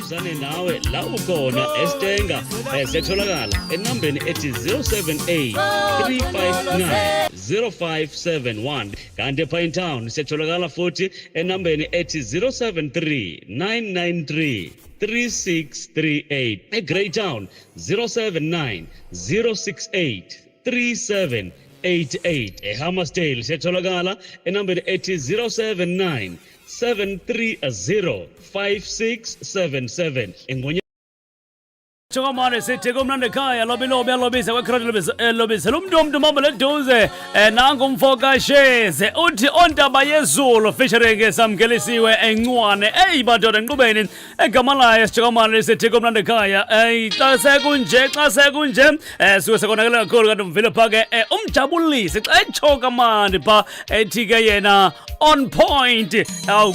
sibambisane nawe la ukhona eStenga setholakala enambeni ethi 078 359 0571 kanti ePine Town setholakala futhi enambeni ethi 073 993 3638 eGreytown 079 068 3788 eHammersdale setholakala enambeni ethi 079 730 5677 engonyama Chokamane sithi kumnandi ekhaya lobisa kweCredit lobisa lumntu mama leduze nangu mfokasheze uthi ontaba yezulu featuring samgelisiwe encwane badoda enqubeni egama layo sichokamane sithi kumnandi ekhaya xa sekunje siwe sekonakela kakhulu kanti mvile phake umjabulisi xa echoka mandi pha ethi ke yena on point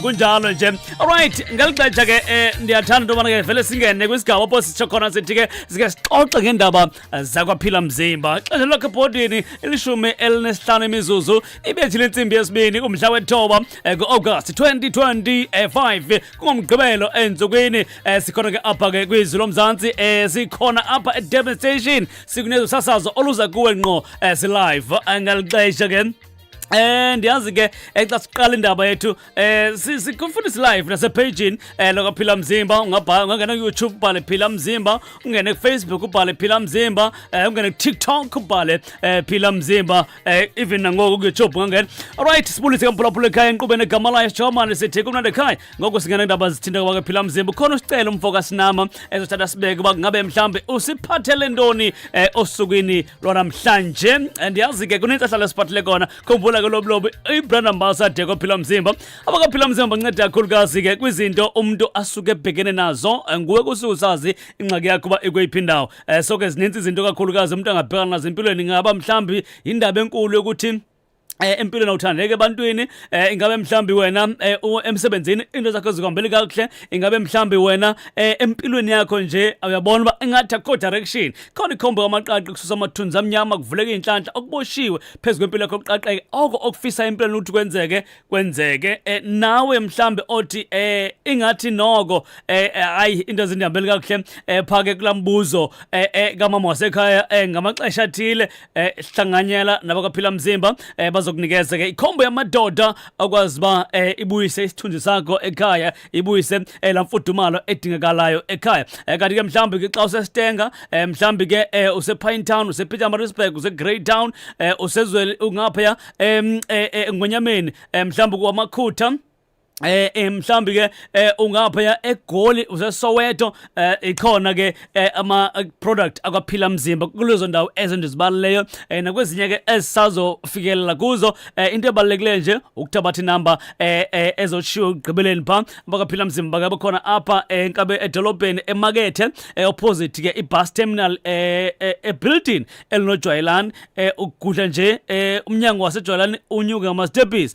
kunjalo nje. Alright, ngelixesha ke ndiyathanda into ke vele singene kwisigaba apho sitsho khona sithi ke sike sixoxe ngendaba zakwaphila mzimba. Xesha lakhe ebhodini 15 imizuzu ibethile intsimbi yesibini kumhla wethoba ku-August 2025 kungumgqibelo entsukwini sikhona ke apha ke kwizwi lomzantsi sikhona apha eDurban Station sikunezo sasazo oluza kuwe ngqo silive ngelixesha ke ndiyazi ke xa siqala indaba yethu sifundisa live nasepagini lokwaphila mzimba ungangena ku-YouTube ubhale phila mzimba, ungene ku-Facebook ubhale phila mzimba, ungene ku-TikTok ubhale phila mzimba, even nangoku ku-YouTube ungangena. Alright, sibulise kamphulaphula ekhaya enqubeni egama layo sichokamane sithi kumnandi ekhaya ngoku singena indaba zithinta kwakhe phila mzimba. Khona usicela umfoka sinama ezothatha sibeke uba ngabe mhlambe usiphathele ntoni osukwini lwanamhlanje. Ndiyazi ke kunentsahla esiphathele kona khumbula lobulobu i-brand ambassador kwaphila mzimba. Abakaphila mzimba banceda kakhulukazi ke kwizinto umuntu asuke ebhekene nazo nguwe kususazi ingxaki yakho uba ikweyiphi indawo. So ke zininzi izinto kakhulukazi umuntu angabhekana nazo empilweni, ngaba mhlambi indaba enkulu yokuthi empilweni awuthandeke ebantwini, ingabe mhlambi wena emsebenzini into zakho zikuhambeli kakuhle, ingabe mhlambi wena empilweni yakho nje uyabona uba ingathi akho direction, khona ikhombo kamaqaqi kususa amathunzi amnyama kuvuleka inhlanhla okuboshiwe phezu kwempilo yakho kuqaqeke oko okufisa empilweni ukuthi kwenzeke nawe mhlambi othi ingathi noko hayi into zindihambeli kakuhle phake kulambuzo kamama wasekhaya ngamaxesha athile sihlanganyela nabakaphila mzimba bazokunikeza ke ikhombo yamadoda akwazi ba ibuyise isithunzi sakho ekhaya, ibuyise lamfudumalo edingekalayo ekhaya. Kanti ke mhlambi ke xa useStenga mhlambi ke usePine Town, usePietermaritzburg, useGreytown, usezwele ungaphaya Ngonyameni mhlambi kwamakhutha mhlambi ke ungaphaya eGoli useSoweto ikhona ke ama product akwaphila mzimba kulezo ndawo ezindizibaleyo nakwezinye ke ezisazofikelela kuzo. Into ebalulekileyo nje ukuthabatha inamba ezoshiwo ugqibeleni pha abakaphila mzimba ke bakhona apha enkabe edolobheni emakethe opposite ke ibus terminal building elinojwayelani ukudla nje umnyango wasejwayelani unyuke ngama-steppies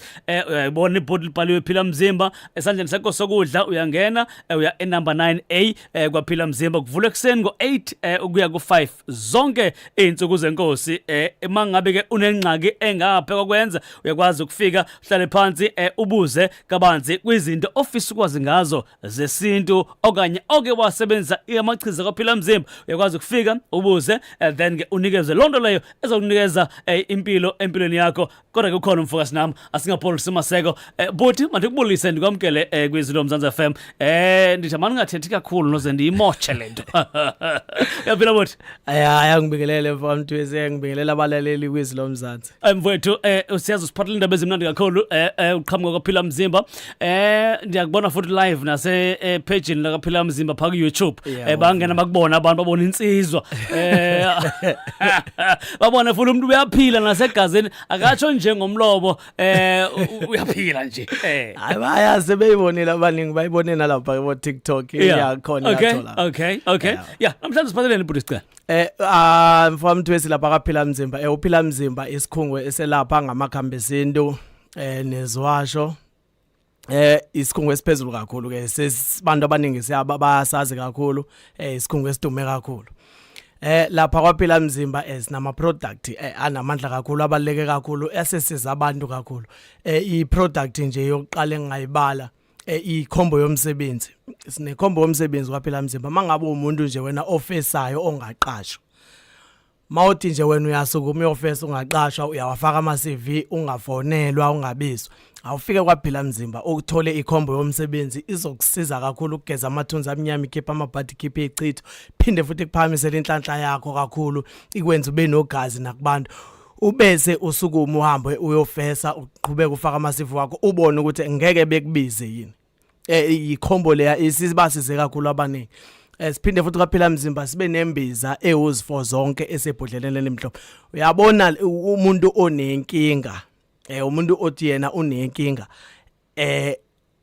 uyayibona ibhodi libhaliwe phila mzimba. Esandleni sakho sokudla uyangena uya enumber 9A kwaphila mzimba kuvula ekseni ngo-8 ukuya ku-5 zonke izinsuku zenkosi. Mangabe ke unengxaki engaphe kokwenza uyakwazi ukufika uhlale phansi ubuze kabanzi kwizinto ofisa ukwazi ngazo zesintu okanye oke wasebenzisa amachiza kwaphila mzimba. Uyakwazi ukufika ubuze then ke unikeze lonto leyo ezokunikeza impilo empilweni yakho. Kodwa ke ukhona umfoka sinami asingapholisa maseko buthi mandikubulise ndikwamkele kwizwi lomzantsi FM. Ndithi manje ngathethi kakhulu noze ndiyimotshe lento. Yaphila buthi ayangibingelele mfowethu ngibingelela abalaleli kwizwi lomzantsi. Mfowethu usiyazi usiphathele indaba ezimnandi kakhulu uqhamuka kwaphila mzimba. Ndiyakubona futhi live nase page lakaphila mzimba pha ku-YouTube. Bangena bakubona abantu babona insizwa. Babona futhi umuntu uyaphila nasegazini akatsho nje ngomlobo uyaphila nje. Hayi bayazi beyibonile abaningi bayibone nalapha ku TikTok yakhona yathola. Okay. Yeah, namhlanje siphatheleni buthi sicela. Mfowethu wesilapha kaphila mzimba uphila mzimba isikhungo eselapha ngamakhambi esintu nezwasho. Isikhungo esiphezulu kakhulu ke sebantu abaningi siyabasazi kakhulu isikhungo esidume kakhulu. Lapha kwaphila mzimba esinama product anamandla kakhulu abaleke kakhulu esesiza abantu kakhulu. I product nje yokuqala engayibala ikhombo yomsebenzi. Sinekhombo yomsebenzi kwaphela mzimba. Mangabe umuntu nje wena ofesayo ongaqashwa. Mawuthi nje wena uyasukuma uyofesa ungaqashwa uyawafaka ama CV ungafonelwa ungabizwa. Awufike kwaphela mzimba ukuthole ikhombo yomsebenzi izokusiza kakhulu ukugeza amathunzi amnyama ikhipha amabhadi ikhipha ichitho phinde futhi kuphakamisela inhlanhla yakho kakhulu ikwenza ube nogazi nakubantu. Ubese usukuma uhambe uyofesa uqhubeka ufaka ama-CV wakho ubone ukuthi ngeke bekubize yini. Ikhombo leya isibasize kakhulu abaningi. Siphinde futhi kwaphela mzimba sibe nembiza ewuzifo zonke esebhodleleni lemhlophe. Uyabona umuntu onenkinga umuntu othi yena unenkinga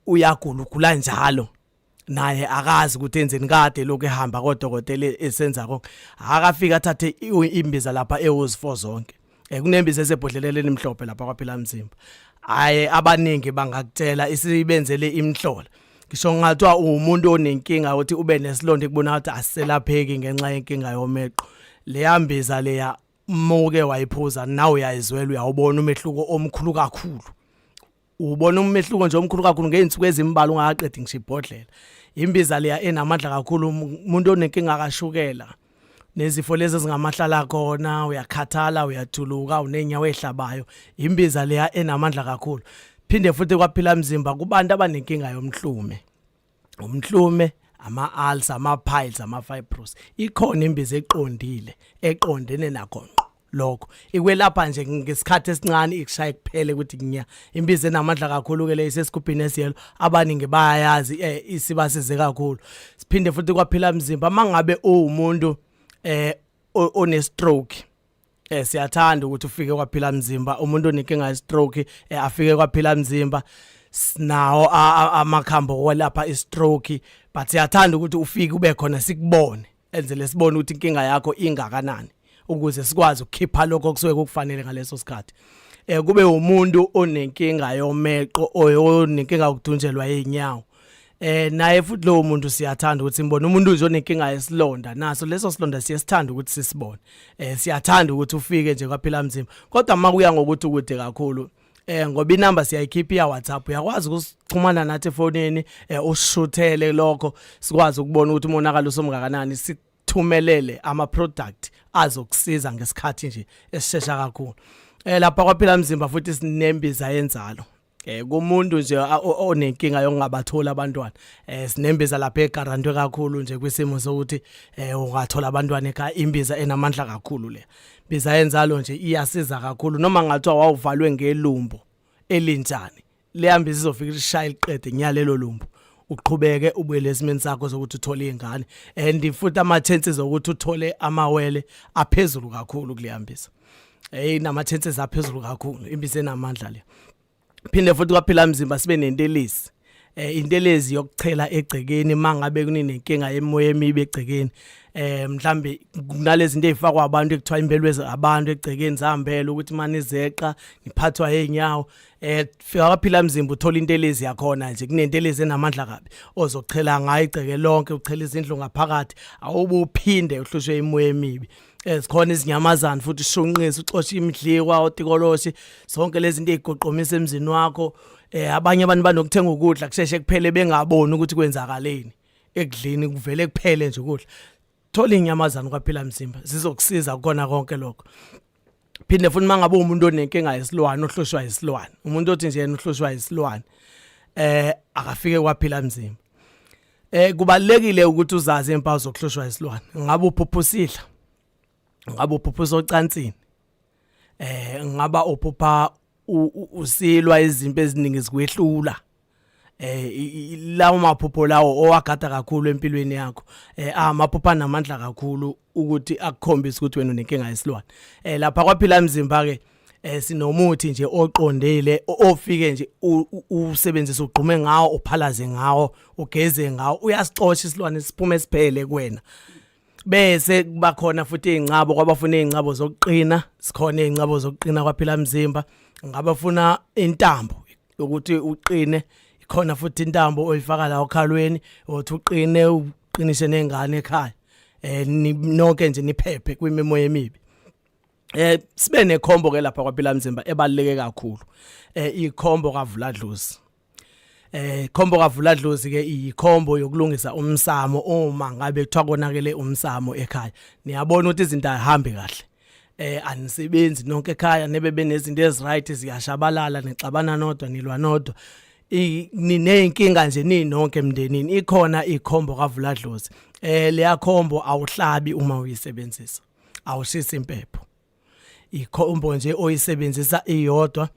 uyagulugula njalo naye akazi ukuthi enzeni kade lokho ehamba kodokotela esenza konke akafika athathe imbiza lapha ewuzifo zonke. Kunembiza esebhodleleni lemhlophe lapha kwaphela mzimba. Abaningi bangakutshela isibenzele imhlola. Ngisho ngathiwa umuntu onenkinga uthi ube nesilonda ekubona ukuthi aselapheki ngenxa yenkinga yomeqo. Leyambiza leya muke wayiphuza nawe uyayizwela uyawubona umehluko omkhulu kakhulu. Ubona umehluko nje omkhulu kakhulu ngeinsuku ezimbala ungaqedi ngisho ibhodlela. Imbiza leya enamandla kakhulu umuntu onenkinga kashukela. Nezifo lezi ezingamahlala khona uyakhathala uyathuluka unenyawo ehlabayo. Imbiza leya enamandla kakhulu. Phinde futhi kwaphela mzimba kubantu abanenkinga yomhlume. Umhlume, ama-ulcer, ama-piles, ama-fibrosis. Ikhona imbiza eqondene nakho lokho. Ikwelapha nje ngesikhathi esincane ikushaya kuphele ukuthi nya. Imbiza enamandla kakhulu ke le isesikhuphini esiyelo abaningi bayayazi isibasize kakhulu. Siphinde futhi kwaphela mzimba mangabe umuntu one stroke. Siyathanda ukuthi ufike kwaphela mzimba umuntu onenkinga ye-stroke afike kwaphela mzimba nawo amakhambo kwelapha i-stroke but siyathanda ukuthi ufike ube khona sikubone enzele sibone ukuthi inkinga yakho ingakanani ukuze sikwazi ukukhipha lokho kusuke kufanele ngaleso sikhathi. Kube umuntu onenkinga yomeqo onenkinga ukudunjelwa einyawo. Naye futhi lo muntu siyathanda ukuthi simbone umuntu nje onenkinga yesilonda naso leso silonda siyasithanda ukuthi sisibone. Siyathanda ukuthi ufike nje kwaphela mzimba kodwa makuya ngokuthi ukude kakhulu ngoba inamba siyayikhipha ya WhatsApp uyakwazi ukuxhumana nathi efonini ushuthele lokho sikwazi ukubona ukuthi umonakalo usomngakanani sithumelele ama product azokusiza ngesikhathi nje esishesha kakhulu. Lapha kwaphela mzimba futhi sinembiza yenzalo. Kumuntu nje onenkinga yokungabathola abantwana sinembiza lapha egarantwe kakhulu nje kwisimo sokuthi ungathola abantwana ekhaya imbiza enamandla kakhulu le imbiza yenzalo nje iyasiza kakhulu noma ngathiwa wawuvalwe ngelumbu elinjani leyambiza izofika ishaya iqede nyalelo lumbu uqhubeke ubuye lesimeni sakho sokuthi uthole ingane and futhi ama chances ukuthi uthole amawele aphezulu kakhulu kuleyambiza nama chances aphezulu kakhulu imbiza enamandla le. Phinde futhi kwaphela mzimba sibe nentelezi. Intelezi yokuchela egcekeni mangabe kunenkinga yemoya emibi egcekeni. Mhlambe kunalezi zinto ezifakwa abantu ekuthiwa imbelwe abantu egcekeni zahambela ukuthi manje izeqa niphathwa einyawo. Fika kwaphela mzimba uthola intelezi yakhona nje kunentelezi enamandla kabi ozochela ngayo igceke lonke uchela izindlu ngaphakathi awubuphinde uhlushwe imoya emibi. Sikhona izinyamazana futhi ushunqisa uxosha imidlikwa otikoloshi zonke lezi zinto ezigoqomisa emzini wakho. Abanye abantu banokuthenga ukudla kusheshe kuphele bengaboni ukuthi kwenzakaleni ekudleni kuvele kuphele nje ukudla. Thola inyamazana kwaphela mzimba sizokusiza ukona konke lokho. Phinde futhi mangabe umuntu onenkinga yesilwane ohlushwa yisilwane umuntu othi nje yena uhlushwa yisilwane akafike kwaphela mzimba. Kubalekile ukuthi uzazi impawu zokuhlushwa yisilwane. Ngabe uphuphusidla ngabe uphuphusa ocansini ngaba uphupha usilwa izimpi eziningi zikwehlula lawo maphupho lawo owagada kakhulu empilweni yakho amaphupha namandla kakhulu ukuthi akukhombise ukuthi wena unenkinga yesilwane. Lapha kwaphela mzimba ke sinomuthi nje oqondile ofike nje usebenzisa ugqume ngawo uphalaze ngawo ugeze ngawo uyasixosha isilwane siphume siphele kuwena. Bese kuba khona futhi ezincabo kwabafuna ezincabo zokuqina sikhona ezincabo zokuqina kwaphela mzimba ngabafuna intambo ukuthi uqine ikhona futhi intambo oyifaka la okhalweni uthi uqine uqinishe nengane ekhaya nonke nje niphephe kwimimoya emibi. Sibe nekhombo ke lapha kwaphela mzimba ebaluleke kakhulu ikhombo kaVuladlozi. Khombo kaVuladlozi ke ikhombo yokulungisa umsamo uma ngabe kuthiwa konakele umsamo ekhaya. Niyabona ukuthi izinto azihambi kahle. Anisebenzi nonke ekhaya nebe benezinto eziright ziyashabalala nixabana nodwa nilwa nodwa. Nineyinkinga nje ninonke emndenini. Ikhona ikhombo kaVuladlozi. Leya khombo awuhlabi uma uyisebenzisa. Awushisa impepho. Ikhombo nje oyisebenzisa iyodwa.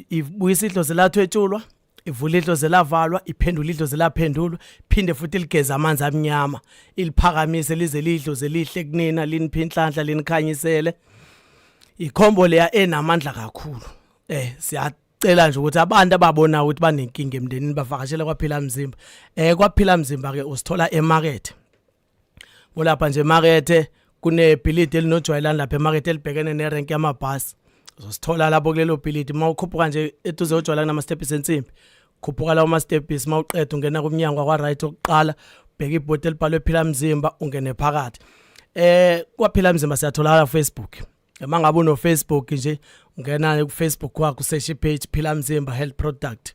Ibuyisa idlozi lathwetshulwa, ivula idlozi lavalwa, iphendula idlozi laphendulwa, phinde futhi ligeza amanzi amnyama, iliphakamise lize lidlozi lihle kunina liniphinhlanhla linikhanyisele. Ikhombo leya enamandla kakhulu. Siyacela nje ukuthi abantu ababona ukuthi banenkinga emndenini bavakashele kwaphila mzimba. Kwaphila mzimba ke usithola emarket. Kulapha nje emarket kunebhilidi elinojwayelana lapha emarket elibhekene nerenki yamabhasi. Uzosithola lapho kulelo bhilidi mawukhuphuka nje eduze ojwayela kunama steps ensimbi. Khuphuka lawo ma steps mawuqeda ungena kumnyango kwa right oqala, bheka ibhodi elibhalwe phila mzimba ungene phakathi. Kwaphila mzimba siyatholakala Facebook. Mangabe uno Facebook nje ungena ku Facebook wakho search page phila mzimba health product.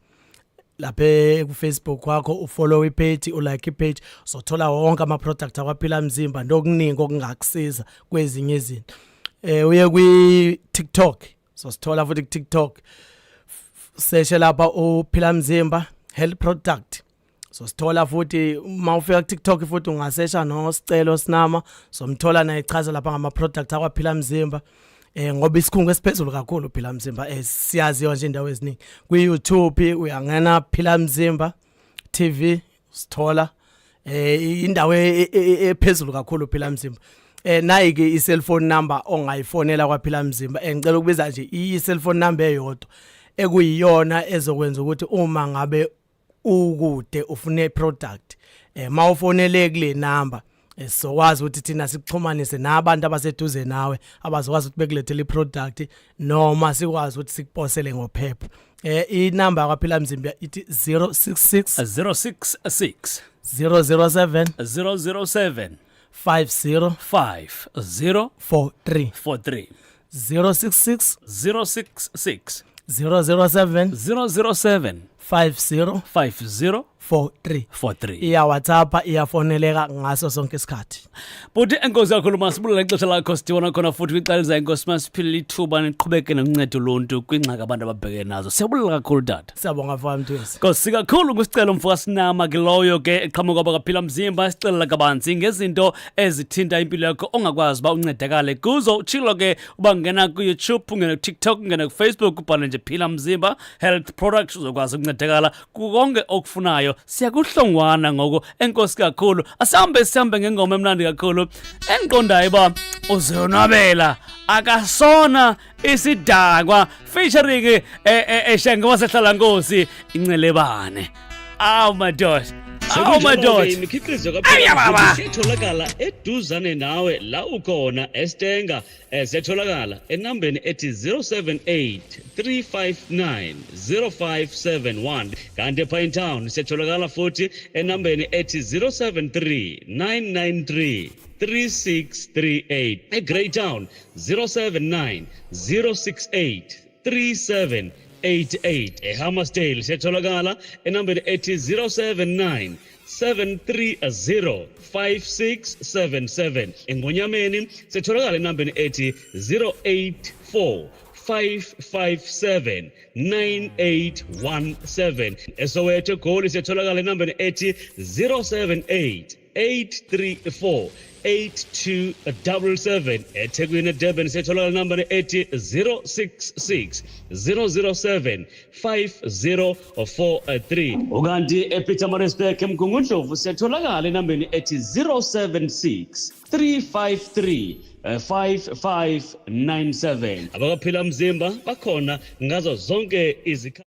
Lapha ku Facebook wakho ufollow ipage ulike ipage uzothola wonke ama product akwaphila mzimba nokuningi okungakusiza kwezinye izinto. Uye kwi TikTok so sithola futhi ku TikTok search lapha uphila mzimba health product so sithola futhi mawufika ku TikTok futhi ungasearcha no sicelo sinama somthola na ichaza lapha ngama product akwaphila mzimba ngoba isikhungo esiphezulu kakhulu phila mzimba siyaziwa nje indawo eziningi ku YouTube uyangena phila mzimba TV sithola indawo ephezulu kakhulu phila mzimba. Nayike i-cellphone number ongayifonela kwaphila mzimba ngicela ukubiza nje i-cellphone number eyodwa ekuyiyona ezokwenza ukuthi uma ngabe ukude ufune product mawufonele kule number sokwazi ukuthi thina sikuxhumanise nabantu abaseduze nawe abazokwazi ukuthi bekulethele iproduct noma sikwazi ukuthi sikuposele ngophepha. I-number kwaphila mzimba ithi 066 007 50 43 066 007 50 43 iya WhatsApp iyafoneleka ngaso sonke isikhathi. Buti enkosi kakhulu masibulele ixesha lakho sidibona khona futhi kwicala enkosi masiphile ithuba niqhubeke nokuncedo lontu kwingxaka abantu ababhekene nazo. Siyabulela kakhulu dad. Siyabonga mfowethu wesi. Nkosi kakhulu kusicela umfoka sinama ke loyo ke eqhamuka kwaphila mzimba sicela kabanzi ngezinto ezithinta impilo yakho ongakwazi ba uncedakale kuzo. Chilo ke uba ngena ku YouTube ungena ku TikTok ungena ku Facebook ubhale nje phila mzimba health products uzokwazi ukuncedakala konke okufunayo. Siyakuhlongwana ngoko enkosi kakhulu asihambe ngengoma emnandi kakhulu enqondayo ba uzonwabela akasona isidakwa featuring eshenga wasehlala nkosi incelebane. Oh my God. Oh my God. Imikhiqizo kaphela sitholakala eduzane nawe la ukhona eStenga sitholakala enambeni ethi 078 359 0571 kanti ePine Town sitholakala futhi enambeni ethi 073 993 3638 eGreytown 079 068 3788 eHammersdale sitholakala enambeni ethi 079 730 5677 eNgonyameni sitholakala enambeni ethi 084 557 9817 eSoweto Goli sitholakala enambeni ethi 078 834 8277 eThekwini Durban sitholakala nambari ethi 066 007 5043 ukanti ePietermaritzburg eMgungundlovu sitholakala enambeni ethi 076 353 5597 abakaphila mzimba bakhona ngazo zonke izikhathi.